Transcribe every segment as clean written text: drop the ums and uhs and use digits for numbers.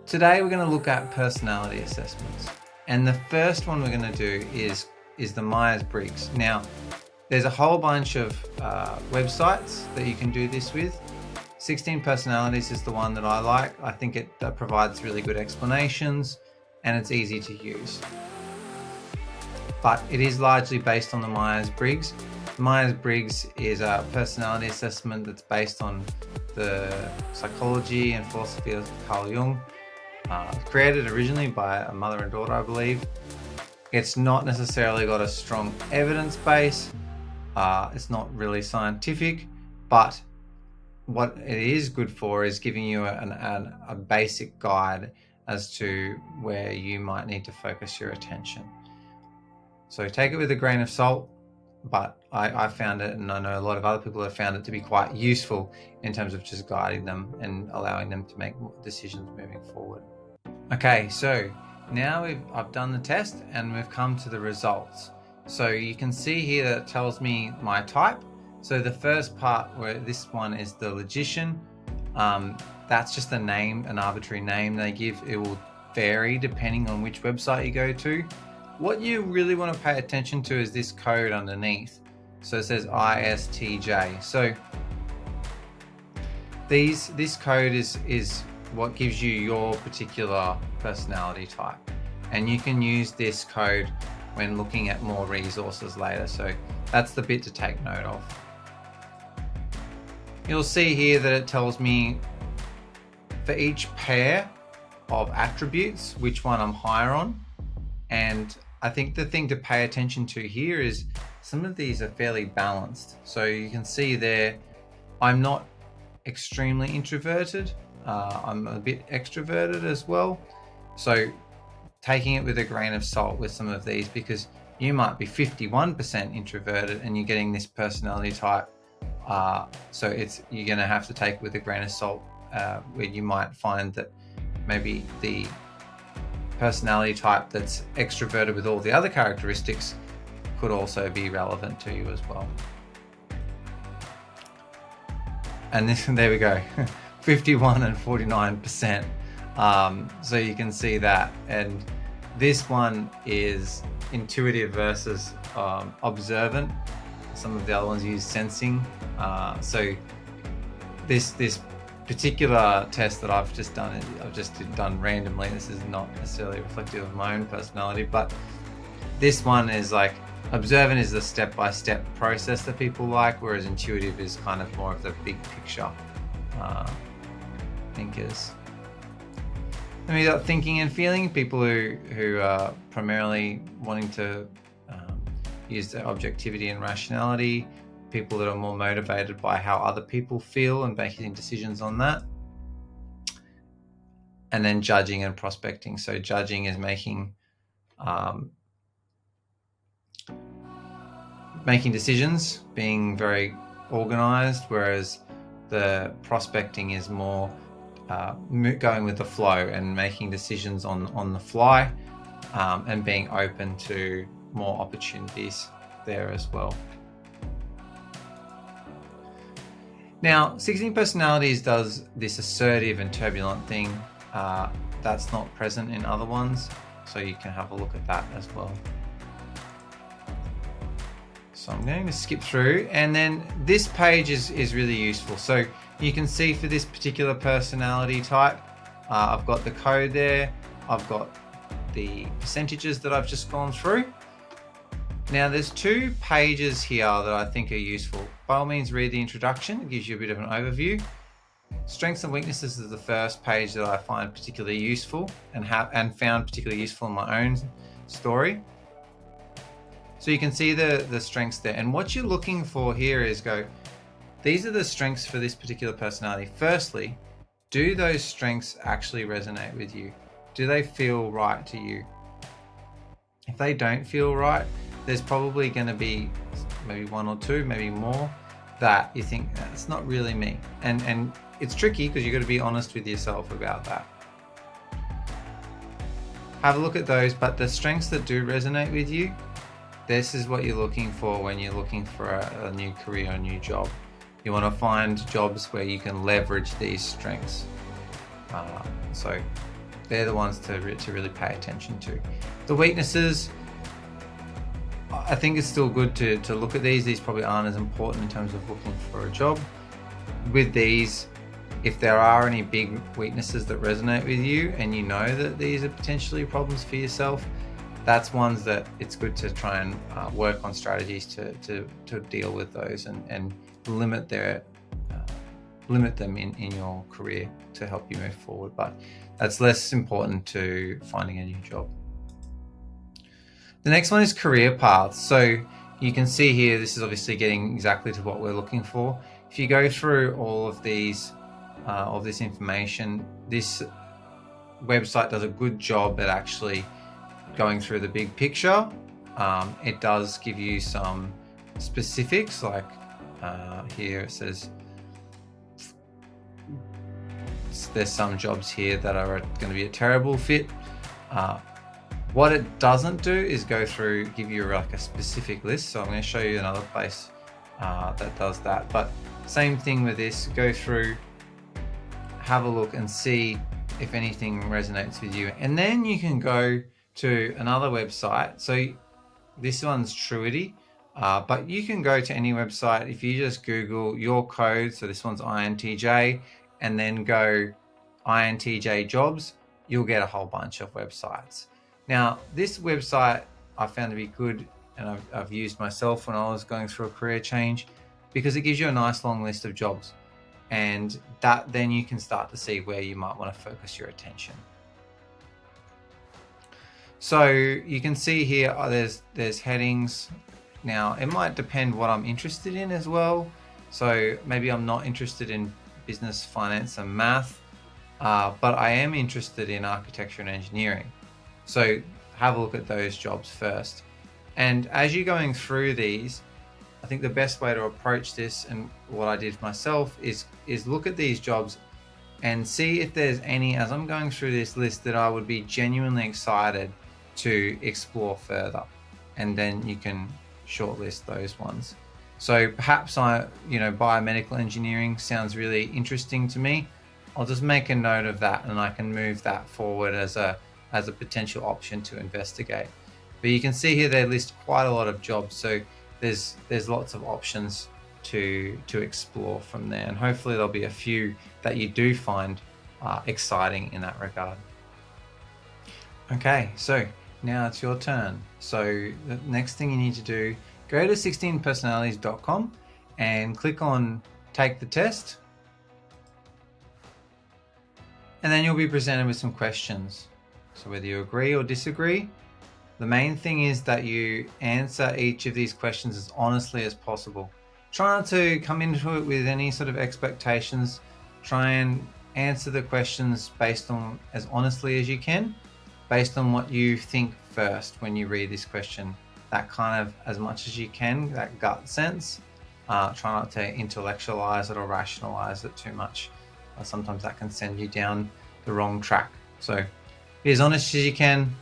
Today we're going to look at personality assessments, and the first one we're going to do is the Myers Briggs. Now, there's a whole bunch of websites that you can do this with. 16 Personalities is the one that I like. I think it provides really good explanations and it's easy to use. But it is largely based on the Myers Briggs. Myers Briggs is a personality assessment that's based on the psychology and philosophy of Carl Jung. Created originally by a mother and daughter, I believe. It's not necessarily got a strong evidence base. It's not really scientific, but what it is good for is giving you a basic guide as to where you might need to focus your attention. So take it with a grain of salt, but I found it, and I know a lot of other people have found it to be quite useful in terms of just guiding them and allowing them to make decisions moving forward. Okay, so now I've done the test and we've come to the results. So you can see here that it tells me my type. So the first part, where this one is the logician, that's just a name, an arbitrary name they give. It will vary depending on which website you go to. What you really want to pay attention to is this code underneath. So it says ISTJ. So this code is what gives you your particular personality type. And you can use this code when looking at more resources later. So that's the bit to take note of. You'll see here that it tells me for each pair of attributes, which one I'm higher on. And I think the thing to pay attention to here is some of these are fairly balanced. So you can see there, I'm not extremely introverted. I'm a bit extroverted as well. So taking it with a grain of salt with some of these, because you might be 51% introverted and you're getting this personality type. So you're going to have to take it with a grain of salt, where you might find that maybe the personality type that's extroverted with all the other characteristics could also be relevant to you as well. And there we go. 51 and 49%. So you can see that. And this one is intuitive versus observant. Some of the other ones use sensing. So this particular test that I've just done randomly. This is not necessarily reflective of my own personality, but this one is like, observant is the step-by-step process that people like, whereas intuitive is kind of more of the big picture thinkers. Then we got thinking and feeling, people who are primarily wanting to use their objectivity and rationality, people that are more motivated by how other people feel and making decisions on that. And then judging and prospecting. So judging is making decisions, being very organized, whereas the prospecting is more going with the flow and making decisions on the fly, and being open to more opportunities there as well. Now, 16 Personalities does this assertive and turbulent thing. That's not present in other ones, so you can have a look at that as well. So I'm going to skip through, and then this page is really useful. So you can see for this particular personality type, I've got the code there, I've got the percentages that I've just gone through. Now there's 2 pages here that I think are useful. By all means, read the introduction. It gives you a bit of an overview. Strengths and weaknesses is the first page that I find particularly useful and found particularly useful in my own story. So you can see the strengths there. And what you're looking for here is these are the strengths for this particular personality. Firstly, do those strengths actually resonate with you? Do they feel right to you? If they don't feel right, there's probably going to be maybe 1 or 2, maybe more, that you think that's not really me. And it's tricky because you've got to be honest with yourself about that. Have a look at those, but the strengths that do resonate with you, this is what you're looking for when you're looking for a new career, a new job. You want to find jobs where you can leverage these strengths. So they're the ones to really pay attention to. The weaknesses, I think it's still good to look at these. These probably aren't as important in terms of looking for a job. With these, if there are any big weaknesses that resonate with you and you know that these are potentially problems for yourself, that's ones that it's good to try and work on strategies to deal with those and limit them in your career to help you move forward. But that's less important to finding a new job. The next one is career paths. So you can see here, this is obviously getting exactly to what we're looking for. If you go through all of these, all this information, this website does a good job at actually going through the big picture. It does give you some specifics, like here it says there's some jobs here that are going to be a terrible fit. What it doesn't do is go through, give you like a specific list. So I'm going to show you another place that does that. But same thing with this, go through, have a look and see if anything resonates with you. And then you can go to another website. So this one's Truity, but you can go to any website. If you just Google your code, so this one's INTJ, and then go INTJ jobs, you'll get a whole bunch of websites. Now, this website I found to be good, and I've used myself when I was going through a career change, because it gives you a nice long list of jobs, and that then you can start to see where you might want to focus your attention. So you can see here there's headings. Now it might depend what I'm interested in as well. So maybe I'm not interested in business, finance and math, but I am interested in architecture and engineering. So have a look at those jobs first. And as you're going through these, I think the best way to approach this, and what I did myself, is look at these jobs and see if there's any, as I'm going through this list, that I would be genuinely excited to explore further. And then you can shortlist those ones. So perhaps biomedical engineering sounds really interesting to me. I'll just make a note of that and I can move that forward as a potential option to investigate. But you can see here they list quite a lot of jobs, so there's lots of options to explore from there, and hopefully there'll be a few that you do find exciting in that regard. Okay, so now it's your turn. So the next thing you need to do, go to 16personalities.com and click on take the test, and then you'll be presented with some questions. So whether you agree or disagree, the main thing is that you answer each of these questions as honestly as possible. Try not to come into it with any sort of expectations. Try and answer the questions based on, as honestly as you can, based on what you think first when you read this question. That kind of, as much as you can, that gut sense. Try not to intellectualize it or rationalize it too much. Sometimes that can send you down the wrong track. So be as honest as you can,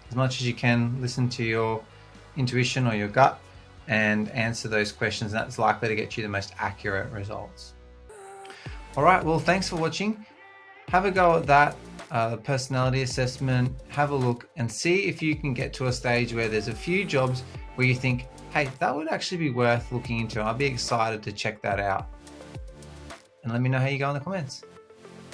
as much as you can. Listen to your intuition or your gut and answer those questions. That's likely to get you the most accurate results. All right, well, thanks for watching. Have a go at that personality assessment. Have a look and see if you can get to a stage where there's a few jobs where you think, hey, that would actually be worth looking into. I'd be excited to check that out. And let me know how you go in the comments.